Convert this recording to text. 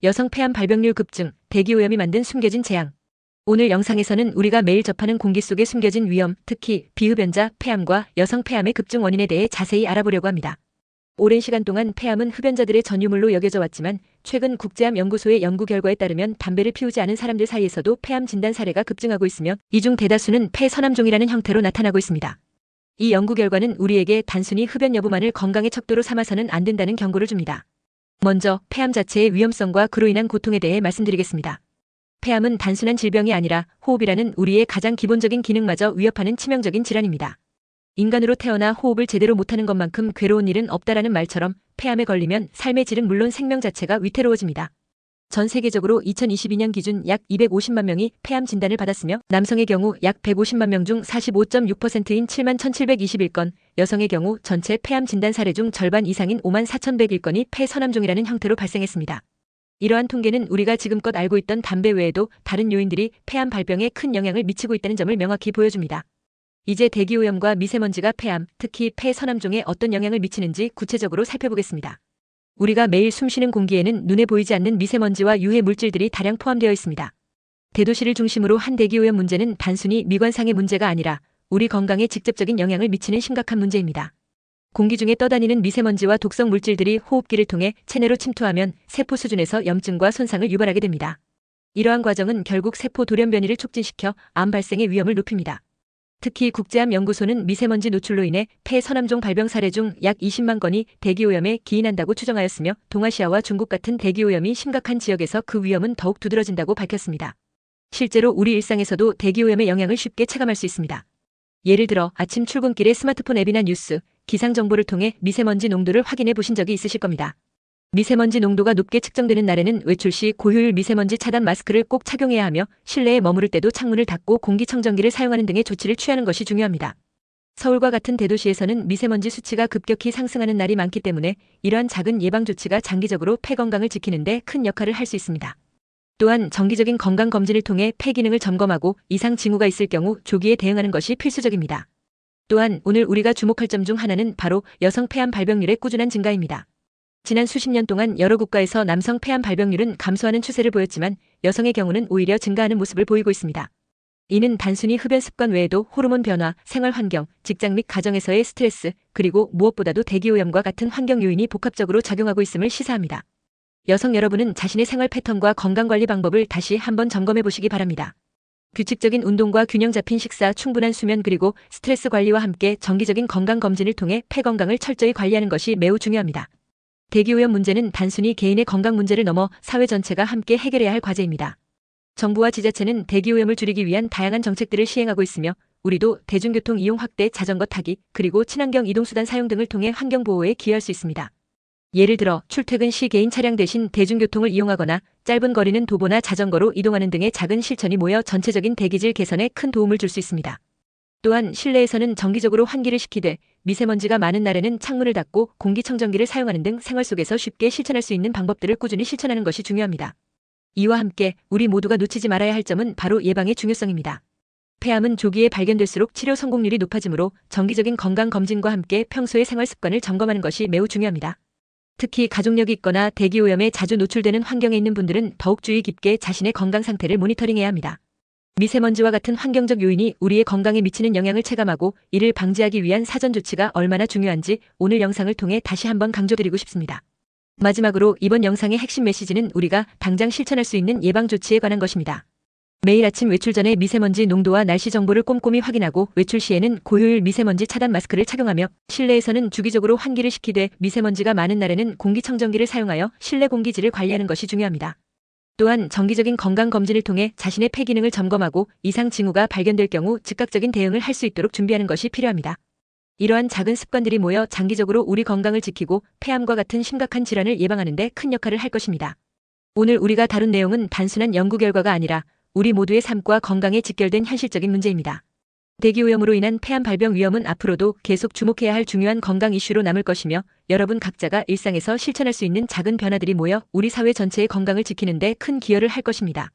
여성 폐암 발병률 급증, 대기오염이 만든 숨겨진 재앙. 오늘 영상에서는 우리가 매일 접하는 공기 속에 숨겨진 위험, 특히 비흡연자 폐암과 여성 폐암의 급증 원인에 대해 자세히 알아보려고 합니다. 오랜 시간 동안 폐암은 흡연자들의 전유물로 여겨져 왔지만 최근 국제암연구소의 연구 결과에 따르면 담배를 피우지 않은 사람들 사이에서도 폐암 진단 사례가 급증하고 있으며 이 중 대다수는 폐선암종이라는 형태로 나타나고 있습니다. 이 연구 결과는 우리에게 단순히 흡연 여부만을 건강의 척도로 삼아서는 안 된다는 경고를 줍니다. 먼저 폐암 자체의 위험성과 그로 인한 고통에 대해 말씀드리겠습니다. 폐암은 단순한 질병이 아니라 호흡이라는 우리의 가장 기본적인 기능마저 위협하는 치명적인 질환입니다. 인간으로 태어나 호흡을 제대로 못하는 것만큼 괴로운 일은 없다라는 말처럼 폐암에 걸리면 삶의 질은 물론 생명 자체가 위태로워집니다. 전 세계적으로 2022년 기준 약 250만 명이 폐암 진단을 받았으며 남성의 경우 약 150만 명 중 45.6%인 71,721건, 여성의 경우 전체 폐암 진단 사례 중 절반 이상인 54,101건이 폐선암종이라는 형태로 발생했습니다. 이러한 통계는 우리가 지금껏 알고 있던 담배 외에도 다른 요인들이 폐암 발병에 큰 영향을 미치고 있다는 점을 명확히 보여줍니다. 이제 대기오염과 미세먼지가 폐암, 특히 폐선암종에 어떤 영향을 미치는지 구체적으로 살펴보겠습니다. 우리가 매일 숨쉬는 공기에는 눈에 보이지 않는 미세먼지와 유해 물질들이 다량 포함되어 있습니다. 대도시를 중심으로 한 대기오염 문제는 단순히 미관상의 문제가 아니라 우리 건강에 직접적인 영향을 미치는 심각한 문제입니다. 공기 중에 떠다니는 미세먼지와 독성 물질들이 호흡기를 통해 체내로 침투하면 세포 수준에서 염증과 손상을 유발하게 됩니다. 이러한 과정은 결국 세포 돌연 변이를 촉진시켜 암 발생의 위험을 높입니다. 특히 국제암연구소는 미세먼지 노출로 인해 폐선암종 발병 사례 중 약 20만 건이 대기오염에 기인한다고 추정하였으며 동아시아와 중국 같은 대기오염이 심각한 지역에서 그 위험은 더욱 두드러진다고 밝혔습니다. 실제로 우리 일상에서도 대기오염의 영향을 쉽게 체감할 수 있습니다. 예를 들어 아침 출근길에 스마트폰 앱이나 뉴스, 기상 정보를 통해 미세먼지 농도를 확인해 보신 적이 있으실 겁니다. 미세먼지 농도가 높게 측정되는 날에는 외출 시 고효율 미세먼지 차단 마스크를 꼭 착용해야 하며 실내에 머무를 때도 창문을 닫고 공기청정기를 사용하는 등의 조치를 취하는 것이 중요합니다. 서울과 같은 대도시에서는 미세먼지 수치가 급격히 상승하는 날이 많기 때문에 이러한 작은 예방 조치가 장기적으로 폐 건강을 지키는 데 큰 역할을 할 수 있습니다. 또한 정기적인 건강검진을 통해 폐 기능을 점검하고 이상 징후가 있을 경우 조기에 대응하는 것이 필수적입니다. 또한 오늘 우리가 주목할 점 중 하나는 바로 여성 폐암 발병률의 꾸준한 증가입니다. 지난 수십 년 동안 여러 국가에서 남성 폐암 발병률은 감소하는 추세를 보였지만 여성의 경우는 오히려 증가하는 모습을 보이고 있습니다. 이는 단순히 흡연 습관 외에도 호르몬 변화, 생활 환경, 직장 및 가정에서의 스트레스, 그리고 무엇보다도 대기오염과 같은 환경 요인이 복합적으로 작용하고 있음을 시사합니다. 여성 여러분은 자신의 생활 패턴과 건강관리 방법을 다시 한번 점검해 보시기 바랍니다. 규칙적인 운동과 균형 잡힌 식사, 충분한 수면 그리고 스트레스 관리와 함께 정기적인 건강검진을 통해 폐 건강을 철저히 관리하는 것이 매우 중요합니다. 대기오염 문제는 단순히 개인의 건강 문제를 넘어 사회 전체가 함께 해결해야 할 과제입니다. 정부와 지자체는 대기오염을 줄이기 위한 다양한 정책들을 시행하고 있으며 우리도 대중교통 이용 확대, 자전거 타기, 그리고 친환경 이동수단 사용 등을 통해 환경보호에 기여할 수 있습니다. 예를 들어 출퇴근 시 개인 차량 대신 대중교통을 이용하거나 짧은 거리는 도보나 자전거로 이동하는 등의 작은 실천이 모여 전체적인 대기질 개선에 큰 도움을 줄 수 있습니다. 또한 실내에서는 정기적으로 환기를 시키되 미세먼지가 많은 날에는 창문을 닫고 공기청정기를 사용하는 등 생활 속에서 쉽게 실천할 수 있는 방법들을 꾸준히 실천하는 것이 중요합니다. 이와 함께 우리 모두가 놓치지 말아야 할 점은 바로 예방의 중요성입니다. 폐암은 조기에 발견될수록 치료 성공률이 높아지므로 정기적인 건강검진과 함께 평소의 생활 습관을 점검하는 것이 매우 중요합니다. 특히 가족력이 있거나 대기오염에 자주 노출되는 환경에 있는 분들은 더욱 주의 깊게 자신의 건강 상태를 모니터링해야 합니다. 미세먼지와 같은 환경적 요인이 우리의 건강에 미치는 영향을 체감하고 이를 방지하기 위한 사전 조치가 얼마나 중요한지 오늘 영상을 통해 다시 한번 강조드리고 싶습니다. 마지막으로 이번 영상의 핵심 메시지는 우리가 당장 실천할 수 있는 예방 조치에 관한 것입니다. 매일 아침 외출 전에 미세먼지 농도와 날씨 정보를 꼼꼼히 확인하고 외출 시에는 고효율 미세먼지 차단 마스크를 착용하며 실내에서는 주기적으로 환기를 시키되 미세먼지가 많은 날에는 공기청정기를 사용하여 실내 공기질을 관리하는 것이 중요합니다. 또한 정기적인 건강검진을 통해 자신의 폐 기능을 점검하고 이상 징후가 발견될 경우 즉각적인 대응을 할 수 있도록 준비하는 것이 필요합니다. 이러한 작은 습관들이 모여 장기적으로 우리 건강을 지키고 폐암과 같은 심각한 질환을 예방하는 데 큰 역할을 할 것입니다. 오늘 우리가 다룬 내용은 단순한 연구 결과가 아니라 우리 모두의 삶과 건강에 직결된 현실적인 문제입니다. 대기오염으로 인한 폐암 발병 위험은 앞으로도 계속 주목해야 할 중요한 건강 이슈로 남을 것이며 여러분 각자가 일상에서 실천할 수 있는 작은 변화들이 모여 우리 사회 전체의 건강을 지키는 데 큰 기여를 할 것입니다.